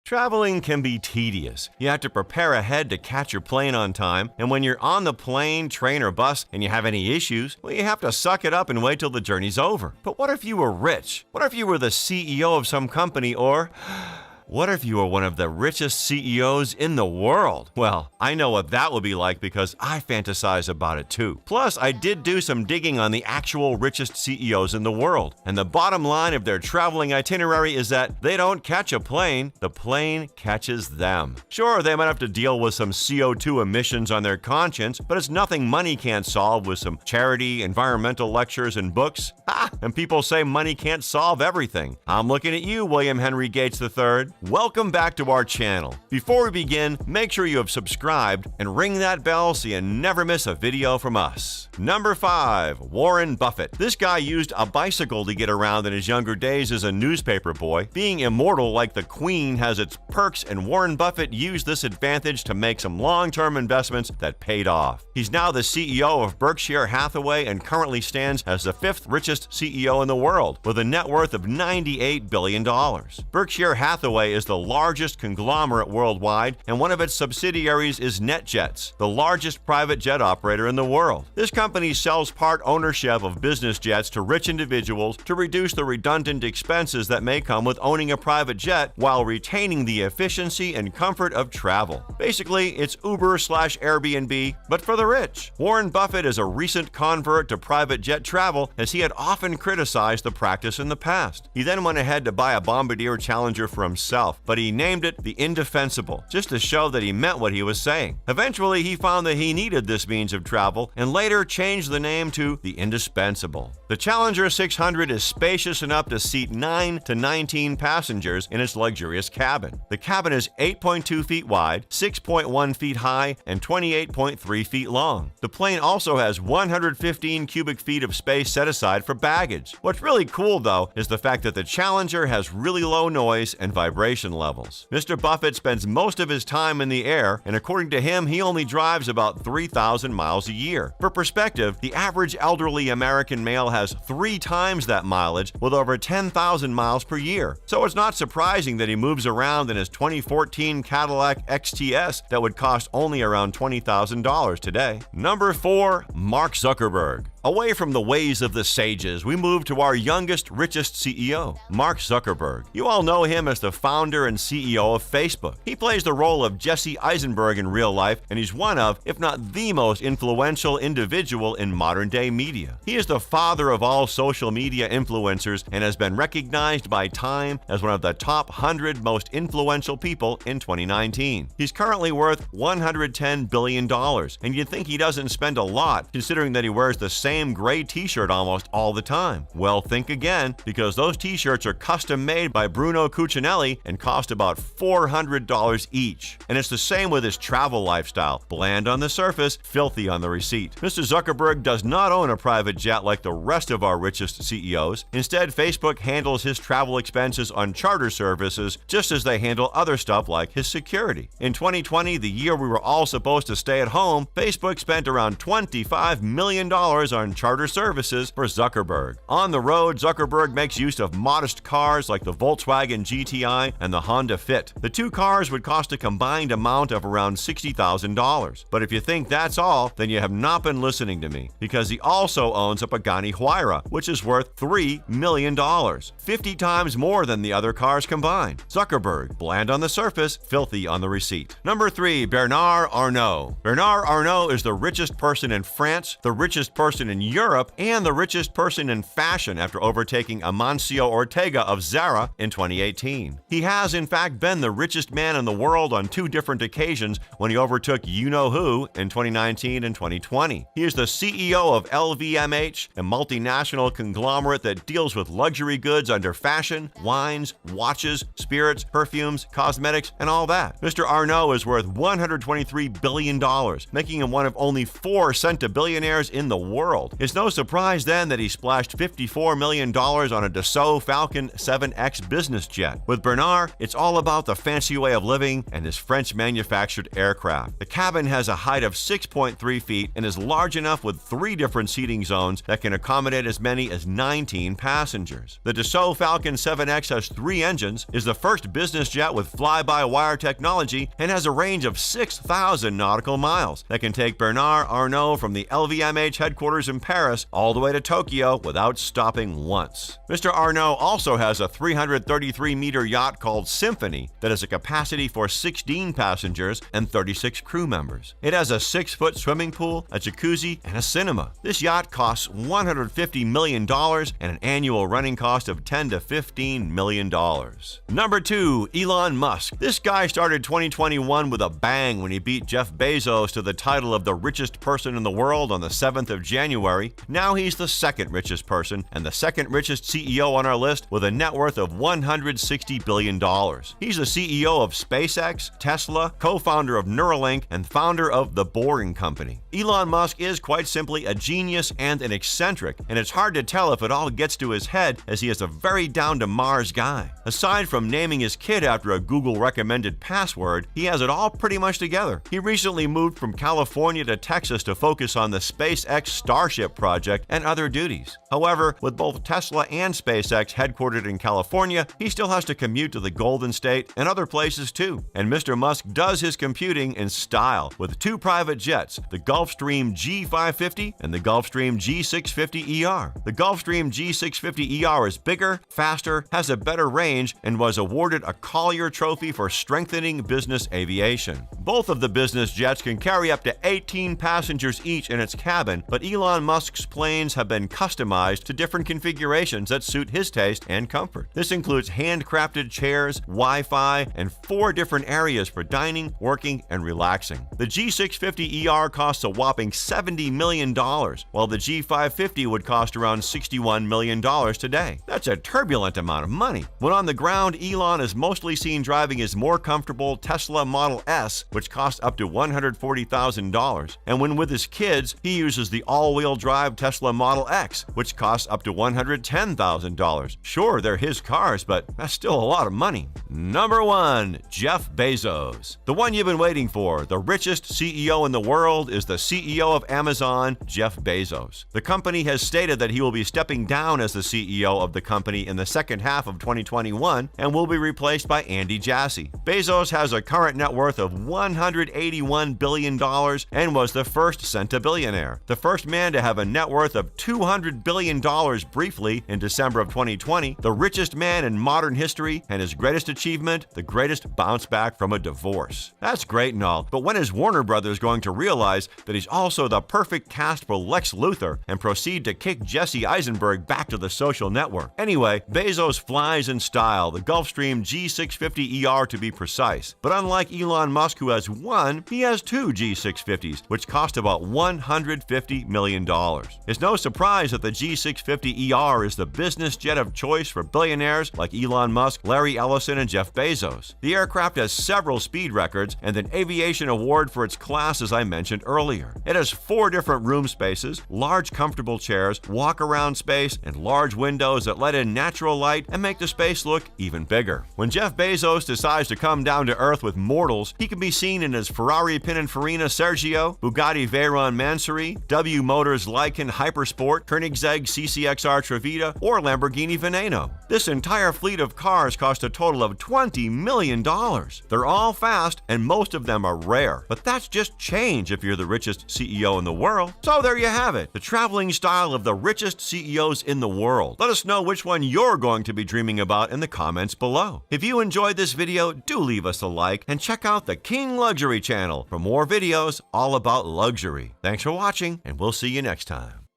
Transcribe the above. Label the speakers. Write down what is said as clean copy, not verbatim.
Speaker 1: Traveling can be tedious. You have to prepare ahead to catch your plane on time, and when you're on the plane, train, or bus and you have any issues, well, you have to suck it up and wait till the journey's over. But what if you were rich? What if you were the CEO of some company, or what if you were one of the richest CEOs in the world? Well, I know what that would be like because I fantasize about it too. Plus, I did do some digging on the actual richest CEOs in the world. And the bottom line of their traveling itinerary is that they don't catch a plane, the plane catches them. Sure, they might have to deal with some CO2 emissions on their conscience, but it's nothing money can't solve with some charity, environmental lectures, and books. Ha! And people say money can't solve everything. I'm looking at you, William Henry Gates III. Welcome back to our channel. Before we begin, make sure you have subscribed and ring that bell so you never miss a video from us. Number 5. Warren Buffett. This guy used a bicycle to get around in his younger days as a newspaper boy. Being immortal like the Queen has its perks, and Warren Buffett used this advantage to make some long-term investments that paid off. He's now the CEO of Berkshire Hathaway and currently stands as the 5th richest CEO in the world, with a net worth of $98 billion. Berkshire Hathaway is the largest conglomerate worldwide, and one of its subsidiaries is NetJets, the largest private jet operator in the world. This company sells part ownership of business jets to rich individuals to reduce the redundant expenses that may come with owning a private jet while retaining the efficiency and comfort of travel. Basically, it's Uber/Airbnb, but for the rich. Warren Buffett is a recent convert to private jet travel, as he had often criticized the practice in the past. He then went ahead to buy a Bombardier Challenger for himself, but he named it the Indefensible, just to show that he meant what he was saying. Eventually, he found that he needed this means of travel and later changed the name to the Indispensable. The Challenger 600 is spacious enough to seat 9 to 19 passengers in its luxurious cabin. The cabin is 8.2 feet wide, 6.1 feet high, and 28.3 feet long. The plane also has 115 cubic feet of space set aside for baggage. What's really cool, though, is the fact that the Challenger has really low noise and vibration levels. Mr. Buffett spends most of his time in the air, and according to him, he only drives about 3,000 miles a year. For perspective, the average elderly American male has 3 times that mileage, with over 10,000 miles per year. So it's not surprising that he moves around in his 2014 Cadillac XTS that would cost only around $20,000 today. Number 4. Mark Zuckerberg. Away from the ways of the sages, we move to our youngest, richest CEO, Mark Zuckerberg. You all know him as the founder and CEO of Facebook. He plays the role of Jesse Eisenberg in real life, and he's one of, if not the most influential individual in modern-day media. He is the father of all social media influencers and has been recognized by Time as one of the top 100 most influential people in 2019. He's currently worth $110 billion, and you'd think he doesn't spend a lot, considering that he wears the same gray t-shirt almost all the time. Well, think again, because those t-shirts are custom made by Bruno Cucinelli and cost about $400 each. And it's the same with his travel lifestyle. Bland on the surface, filthy on the receipt. Mr. Zuckerberg does not own a private jet like the rest of our richest CEOs. Instead, Facebook handles his travel expenses on charter services, just as they handle other stuff like his security. In 2020, the year we were all supposed to stay at home, Facebook spent around $25 million on charter services for Zuckerberg. On the road, Zuckerberg makes use of modest cars like the Volkswagen GTI and the Honda Fit. The two cars would cost a combined amount of around $60,000. But if you think that's all, then you have not been listening to me, because he also owns a Pagani Huayra, which is worth $3 million, 50 times more than the other cars combined. Zuckerberg, bland on the surface, filthy on the receipt. Number 3. Bernard Arnault. Bernard Arnault is the richest person in France, the richest person in Europe, and the richest person in fashion after overtaking Amancio Ortega of Zara in 2018. He has, in fact, been the richest man in the world on 2 different occasions when he overtook you-know-who in 2019 and 2020. He is the CEO of LVMH, a multinational conglomerate that deals with luxury goods under fashion, wines, watches, spirits, perfumes, cosmetics, and all that. Mr. Arnault is worth $123 billion, making him one of only 4 centibillionaires in the world. world. It's no surprise then that he splashed $54 million on a Dassault Falcon 7X business jet. With Bernard, it's all about the fancy way of living and his French-manufactured aircraft. The cabin has a height of 6.3 feet and is large enough with 3 different seating zones that can accommodate as many as 19 passengers. The Dassault Falcon 7X has 3 engines, is the first business jet with fly-by-wire technology, and has a range of 6,000 nautical miles that can take Bernard Arnault from the LVMH headquarters in Paris all the way to Tokyo without stopping once. Mr. Arnault also has a 333-meter yacht called Symphony that has a capacity for 16 passengers and 36 crew members. It has a 6-foot swimming pool, a jacuzzi, and a cinema. This yacht costs $150 million and an annual running cost of $10 to $15 million. Number 2, Elon Musk. This guy started 2021 with a bang when he beat Jeff Bezos to the title of the richest person in the world on the 7th of January. Now he's the second richest person and the second richest CEO on our list with a net worth of $160 billion. He's the CEO of SpaceX, Tesla, co-founder of Neuralink, and founder of The Boring Company. Elon Musk is quite simply a genius and an eccentric, and it's hard to tell if it all gets to his head as he is a very down-to-Mars guy. Aside from naming his kid after a Google-recommended password, he has it all pretty much together. He recently moved from California to Texas to focus on the SpaceX Starship project and other duties. However, with both Tesla and SpaceX headquartered in California, he still has to commute to the Golden State and other places too. And Mr. Musk does his computing in style with 2 private jets, the Gulfstream G550 and the Gulfstream G650ER. The Gulfstream G650ER is bigger, faster, has a better range, and was awarded a Collier Trophy for strengthening business aviation. Both of the business jets can carry up to 18 passengers each in its cabin, but Elon Musk's planes have been customized to different configurations that suit his taste and comfort. This includes handcrafted chairs, Wi-Fi, and 4 different areas for dining, working, and relaxing. The G650ER costs a whopping $70 million, while the G550 would cost around $61 million today. That's a turbulent amount of money. When on the ground, Elon is mostly seen driving his more comfortable Tesla Model S, which costs up to $140,000. And when with his kids, he uses the all-wheel drive Tesla Model X, which costs up to $110,000. Sure, they're his cars, but that's still a lot of money. Number 1, Jeff Bezos. The one you've been waiting for, the richest CEO in the world, is the CEO of Amazon, Jeff Bezos. The company has stated that he will be stepping down as the CEO of the company in the second half of 2021 and will be replaced by Andy Jassy. Bezos has a current net worth of $181 billion and was the first centabillionaire, the first man to have a net worth of $200 billion briefly in December of 2020, the richest man in modern history, and his greatest achievement, the greatest bounce back from a divorce. That's great and all, but when is Warner Brothers going to realize that he's also the perfect cast for Lex Luthor and proceed to kick Jesse Eisenberg back to the social network? Anyway, Bezos flies in style, the Gulfstream G650ER to be precise. But unlike Elon Musk, who has 1, he has 2 G650s, which cost about $150 million. It's no surprise that the G650ER is the business jet of choice for billionaires like Elon Musk, Larry Ellison, and Jeff Bezos. The aircraft has several speed records and an aviation award for its class, as I mentioned earlier. It has 4 different room spaces, large comfortable chairs, walk-around space, and large windows that let in natural light and make the space look even bigger. When Jeff Bezos decides to come down to earth with mortals, he can be seen in his Ferrari Pininfarina Sergio, Bugatti Veyron Mansory, W Motors Lycan Hypersport, Koenigsegg CCXR Trevita, or Lamborghini Veneno. This entire fleet of cars cost a total of $20 million. They're all fast, and most of them are rare. But that's just change if you're the richest CEO in the world. So there you have it, the traveling style of the richest CEOs in the world. Let us know which one you're going to be dreaming about in the comments below. If you enjoyed this video, do leave us a like and check out the King Luxury channel for more videos all about luxury. Thanks for watching, and we'll see you next time.